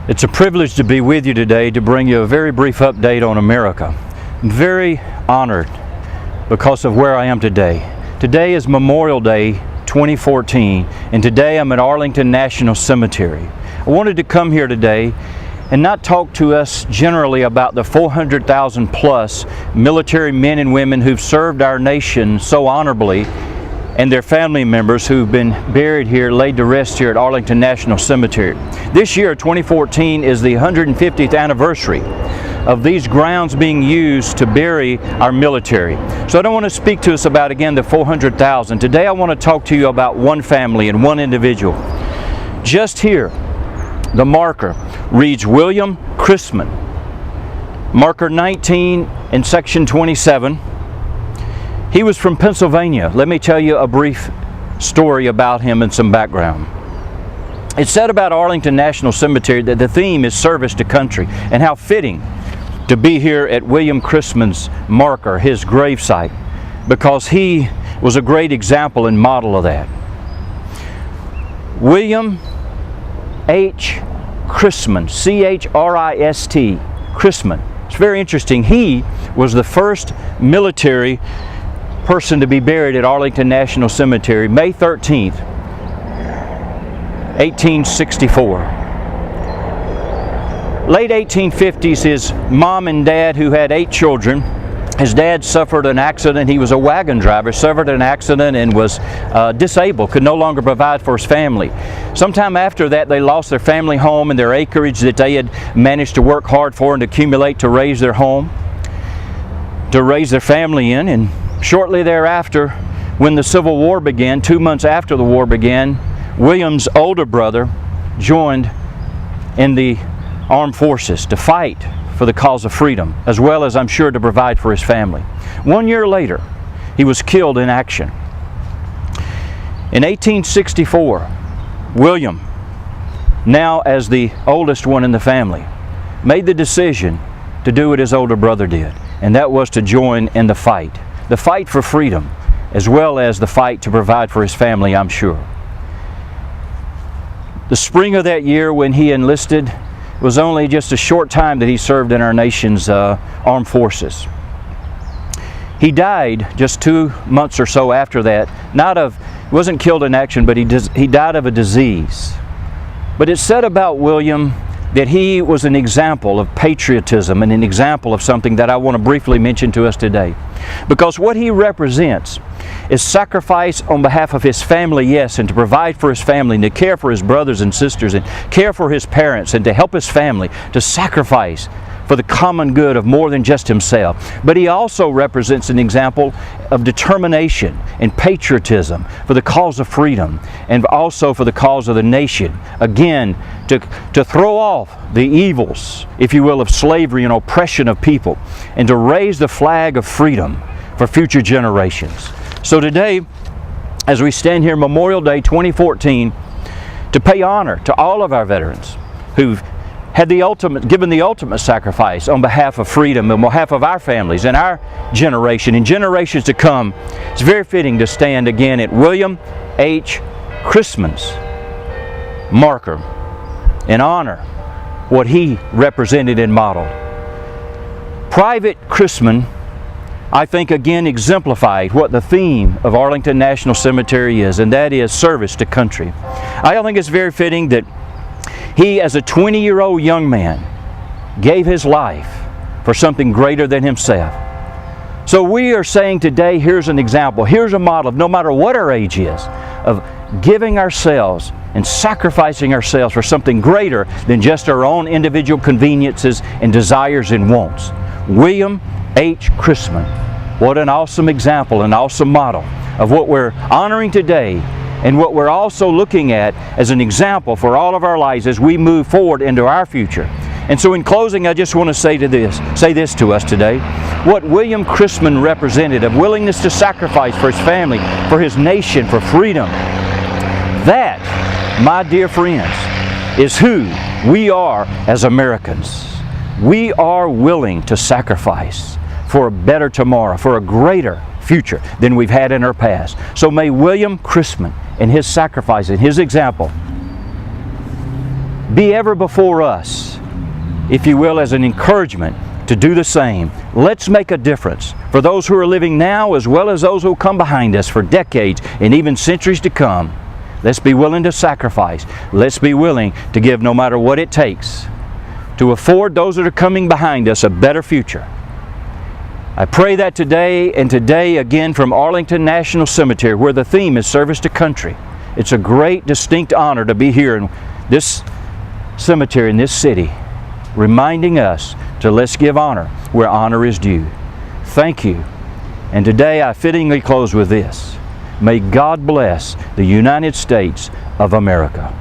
It's a privilege to be with you today to bring you a very brief update on America. I'm very honored because of where I am today. Today is Memorial Day 2014, and today I'm at Arlington National Cemetery. I wanted to come here today and not talk to us generally about the 400,000 plus military men and women who've served our nation so honorably, and their family members who've been buried here, laid to rest here at Arlington National Cemetery. This year, 2014, is the 150th anniversary of these grounds being used to bury our military. So I don't want to speak to us about, again, the 400,000. Today I want to talk to you about one family and one individual. Just here, the marker reads William Christman. Marker 19 in section 27. He was from Pennsylvania. Let me tell you a brief story about him and some background. It's said about Arlington National Cemetery that the theme is service to country, and how fitting to be here at William Christman's marker, his gravesite, because he was a great example and model of that. William H. Christman, C-H-R-I-S-T, Christman. It's very interesting. He was the first military person to be buried at Arlington National Cemetery, May 13th, 1864. Late 1850s, his mom and dad, who had 8 children, his dad suffered an accident. He was a wagon driver, suffered an accident and was disabled, could no longer provide for his family. Sometime after that, they lost their family home and their acreage that they had managed to work hard for and accumulate to raise their home, to raise their family in. And shortly thereafter, when the Civil War began, 2 months after the war began, William's older brother joined in the armed forces to fight for the cause of freedom, as well as, I'm sure, to provide for his family. 1 year later, he was killed in action. In 1864, William, now as the oldest one in the family, made the decision to do what his older brother did, and that was to join in the fight for freedom, as well as the fight to provide for his family, I'm sure. The spring of that year when he enlisted was only just a short time that he served in our nation's armed forces. He died just 2 months or so after that. Wasn't killed in action, but he died of a disease. But it's said about William that he was an example of patriotism and an example of something that I want to briefly mention to us today. Because what he represents is sacrifice on behalf of his family, yes, and to provide for his family, and to care for his brothers and sisters, and care for his parents, and to help his family, to sacrifice for the common good of more than just himself. But he also represents an example of determination and patriotism for the cause of freedom, and also for the cause of the nation. Again, to throw off the evils, if you will, of slavery and oppression of people, and to raise the flag of freedom for future generations. So today, as we stand here, Memorial Day 2014, to pay honor to all of our veterans who've had given the ultimate sacrifice on behalf of freedom, on behalf of our families and our generation and generations to come, it's very fitting to stand again at William H. Christman's marker and honor what he represented and modeled. Private Christman, I think, again exemplified what the theme of Arlington National Cemetery is, and that is service to country. I think it's very fitting that he, as a 20-year-old young man, gave his life for something greater than himself. So we are saying today, here's an example, here's a model of, no matter what our age is, of giving ourselves and sacrificing ourselves for something greater than just our own individual conveniences and desires and wants. William H. Christman. What an awesome example, an awesome model of what we're honoring today, and what we're also looking at as an example for all of our lives as we move forward into our future. And so in closing, I just want to say this to us today. What William Christman represented of willingness to sacrifice for his family, for his nation, for freedom, that, my dear friends, is who we are as Americans. We are willing to sacrifice for a better tomorrow, for a greater future than we've had in our past. So may William Christman and his sacrifice and his example be ever before us, if you will, as an encouragement to do the same. Let's make a difference for those who are living now as well as those who will come behind us for decades and even centuries to come. Let's be willing to sacrifice. Let's be willing to give no matter what it takes to afford those that are coming behind us a better future. I pray that today, and today again from Arlington National Cemetery, where the theme is service to country. It's a great, distinct honor to be here in this cemetery in this city, reminding us to let's give honor where honor is due. Thank you. And today I fittingly close with this. May God bless the United States of America.